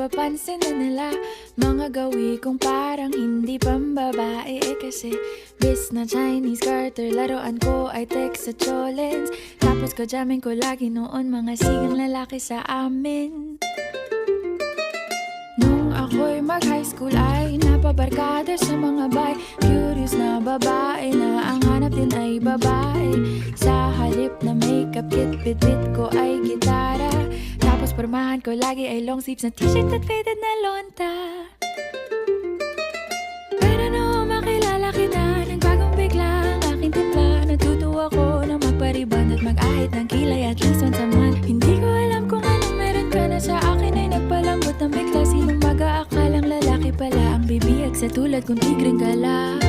napapansin na nila mga gawi kong parang hindi pambabae. Kasi bis na Chinese Carter, laruan ko ay text sa cholens. Tapos kajamin ko lagi noon mga sigang lalaki sa amin. Nung ako'y mag-high school ay napabarkada sa mga bay. Curious na babae na ang hanap din ay babae. Sa halip na makeup kit, bit-bit ko ay gitara. Tapos pormahan ko lagi ay long sleeves na t-shirt at faded na lonta. Pero nung makilala kita, nagbagong bigla ang aking timpla. Natutuwa ko na magpariban at mag-ahit ng kilay at least once a month. Hindi ko alam kung anong meron ka na sa akin ay nagpalambot ng bigla. Sinong mag-aakalang lalaki pala ang bibiyag sa tulad kong tigreng gala.